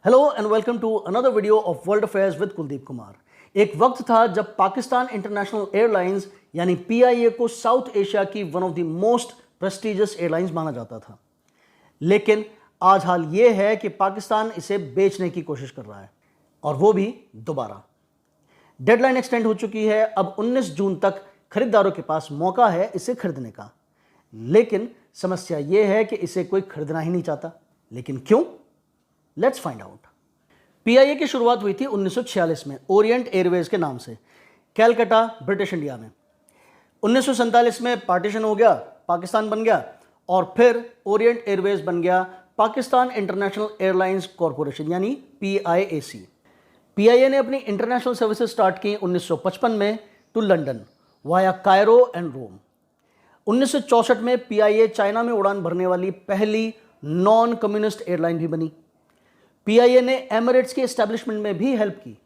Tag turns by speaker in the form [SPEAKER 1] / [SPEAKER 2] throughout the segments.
[SPEAKER 1] Hello and welcome to another video of world affairs with Kuldeep Kumar. एक वक्त था जब पाकिस्तान इंटरनेशनल एयरलाइंस यानी पीआईए को साउथ एशिया की one of the most prestigious airlines माना जाता था, लेकिन आज हाल ये है कि पाकिस्तान इसे बेचने की कोशिश कर रहा है, और वो भी दोबारा। डेडलाइन एक्सटेंड हो चुकी है। अब 19 जून तक खरीदारों के पास मौका है इसे खरीदने का, लेकिन समस्या ये है कि इसे कोई खरीदना ही नहीं चाहता। लेकिन क्यों? Let's find out. पीआईए की शुरुआत हुई थी 1946 में ओरिएंट एयरवेज के नाम से, कैलकाटा, ब्रिटिश इंडिया में। 1947 में पार्टीशन हो गया, पाकिस्तान बन गया, और फिर ओरिएंट एयरवेज बन गया पाकिस्तान इंटरनेशनल एयरलाइंस कॉरपोरेशन यानी पीआईएसी। पीआईए ने अपनी इंटरनेशनल सर्विसेज स्टार्ट की 1955 में to London via Cairo and Rome. 1964 में पीआईए चाइना में उड़ान भरने वाली पहली नॉन कम्युनिस्ट एयरलाइन भी बनी। पीआईए ने एमिरेट्स के एस्टैब्लिशमेंट में भी हेल्प की।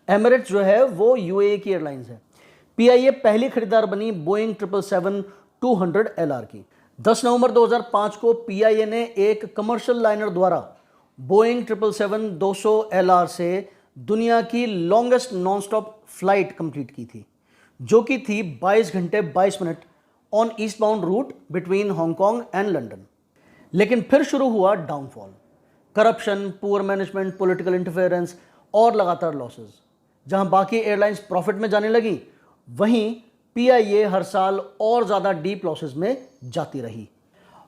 [SPEAKER 1] एमिरेट्स जो है वो यूएई की एयरलाइंस है। पीआईए पहली खरीदार बनी बोइंग 777-200 एलआर की। 10 नवंबर 2005 को पीआईए ने एक कमर्शियल लाइनर द्वारा बोइंग 777-200 एलआर से दुनिया की longest non stop flight complete की थी, जो कि थी 22 घंटे 22 minute on east bound route between Hong Kong and London. लेकिन फिर शुरू हुआ downfall, corruption, poor management, political interference और लगातार लॉसेस। जहां बाकी एयरलाइंस प्रॉफिट में जाने लगी, वहीं पीआईए हर साल और ज़्यादा डीप लॉसेस में जाती रही।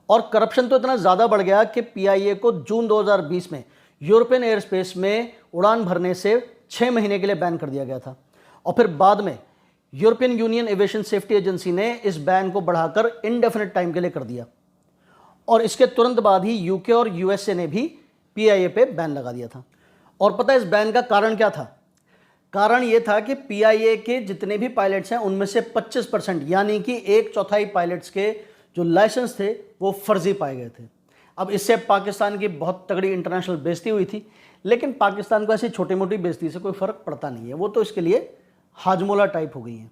[SPEAKER 1] और करप्शन तो इतना ज़्यादा बढ़ गया कि पीआईए को जून 2020 में यूरोपियन एयर स्पेस में उड़ान भरने से 6 महीने के लिए बैन कर दिया गया था। और फिर बाद में European union aviation safety agency ने इस बैन को बढ़ाकर इनडेफिनेट टाइम के लिए कर दिया, और इसके तुरंत बाद ही यूके और यूएसए ने भी पीआईए पे बैन लगा दिया था। और पता है इस बैन का कारण क्या था? कारण ये था कि पीआईए के जितने भी पायलट्स हैं उनमें से 25% यानी कि 1/4 पायलट्स के जो लाइसेंस थे वो फर्जी पाए गए थे। अब इससे पाकिस्तान की बहुत तगड़ी इंटरनेशनल बेइज्जती हुई थी, लेकिन पाकिस्तान को ऐसी छोटी मोटी बेइज्जती से कोई फ़र्क पड़ता नहीं है, वो तो इसके लिए हाजमोला टाइप हो गई है।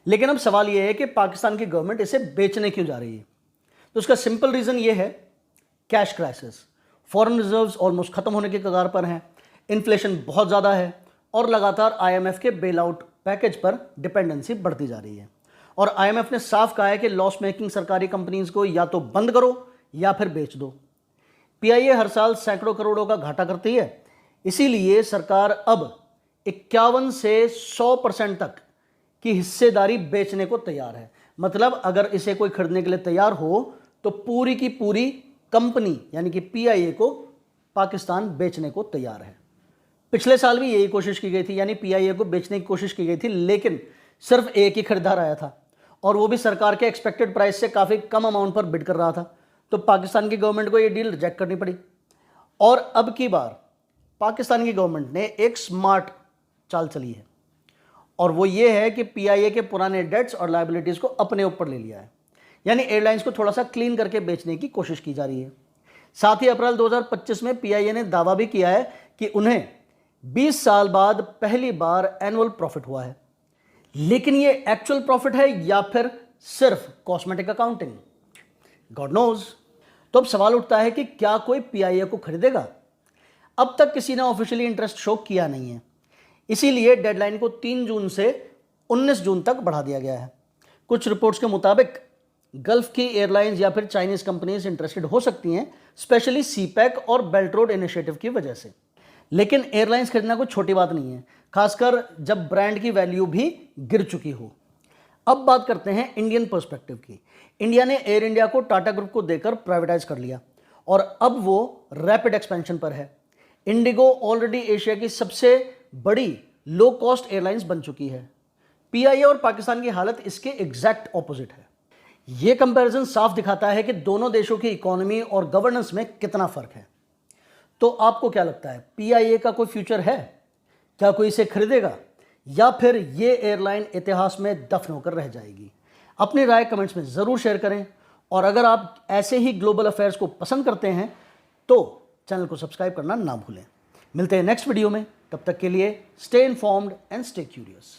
[SPEAKER 1] लेकिन अब सवाल ये है कि पाकिस्तान की गवर्नमेंट इसे बेचने क्यों जा रही है? तो उसका सिंपल रीज़न ये है, cash crisis. Foreign reserves almost खत्म होने के कगार पर हैं, इन्फ्लेशन बहुत ज़्यादा है, और लगातार आईएमएफ के बेल आउट पैकेज पर डिपेंडेंसी बढ़ती जा रही है। और आईएमएफ ने साफ कहा है कि लॉस मेकिंग सरकारी कंपनीज को या तो बंद करो या फिर बेच दो। पीआईए हर साल सैकड़ों करोड़ों का घाटा करती है, इसीलिए सरकार अब 51 से 100% तक की हिस्सेदारी बेचने को तैयार है। मतलब अगर इसे कोई खरीदने के लिए तैयार हो तो पूरी की पूरी कंपनी यानी कि पीआईए को पाकिस्तान बेचने को तैयार है। पिछले साल भी यही कोशिश की गई थी, यानी पीआईए को बेचने की कोशिश की गई थी, लेकिन सिर्फ एक ही खरीदार आया था, और वो भी सरकार के एक्सपेक्टेड प्राइस से काफ़ी कम अमाउंट पर बिड कर रहा था। तो पाकिस्तान की गवर्नमेंट को ये डील रिजेक्ट करनी पड़ी। और अब की बार पाकिस्तान की गवर्नमेंट ने एक स्मार्ट चाल चली है, और वो ये है कि पीआईए के पुराने डेट्स और लायबिलिटीज़ को अपने ऊपर ले लिया है, यानी एयरलाइंस को थोड़ा सा क्लीन करके बेचने की कोशिश की जा रही है। साथ ही अप्रैल 2025 में पीआईए ने दावा भी किया है कि उन्हें 20 साल बाद पहली बार एनुअल प्रॉफिट हुआ है। लेकिन ये एक्चुअल प्रॉफिट है या फिर सिर्फ कॉस्मेटिक अकाउंटिंग, गॉड नोज। तो अब सवाल उठता है कि क्या कोई पीआईए को खरीदेगा? अब तक किसी ने ऑफिशियली इंटरेस्ट शो किया नहीं है, इसीलिए डेडलाइन को 3 जून से 19 जून तक बढ़ा दिया गया है। कुछ रिपोर्ट्स के मुताबिक गल्फ की एयरलाइंस या फिर चाइनीज कंपनीज इंटरेस्टेड हो सकती हैं, स्पेशली सीपैक और बेल्ट रोड इनिशिएटिव की वजह से। लेकिन एयरलाइंस खरीदना कोई छोटी बात नहीं है, खासकर जब ब्रांड की वैल्यू भी गिर चुकी हो। अब बात करते हैं इंडियन पर्सपेक्टिव की। इंडिया ने एयर इंडिया को टाटा ग्रुप को देकर प्राइवेटाइज कर लिया, और अब वो रैपिड एक्सपेंशन पर है। इंडिगो ऑलरेडी एशिया की सबसे बड़ी लो कॉस्ट एयरलाइंस बन चुकी है। पीआईए और पाकिस्तान की हालत इसके एग्जैक्ट ऑपोजिट है। यह कंपैरिजन साफ दिखाता है कि दोनों देशों की इकोनॉमी और गवर्नेंस में कितना फर्क है। तो आपको क्या लगता है, पीआईए का कोई फ्यूचर है? क्या कोई इसे खरीदेगा, या फिर ये एयरलाइन इतिहास में दफन होकर रह जाएगी? अपनी राय कमेंट्स में ज़रूर शेयर करें, और अगर आप ऐसे ही ग्लोबल अफेयर्स को पसंद करते हैं तो चैनल को सब्सक्राइब करना ना भूलें। मिलते हैं नेक्स्ट वीडियो में, तब तक के लिए stay informed and stay curious.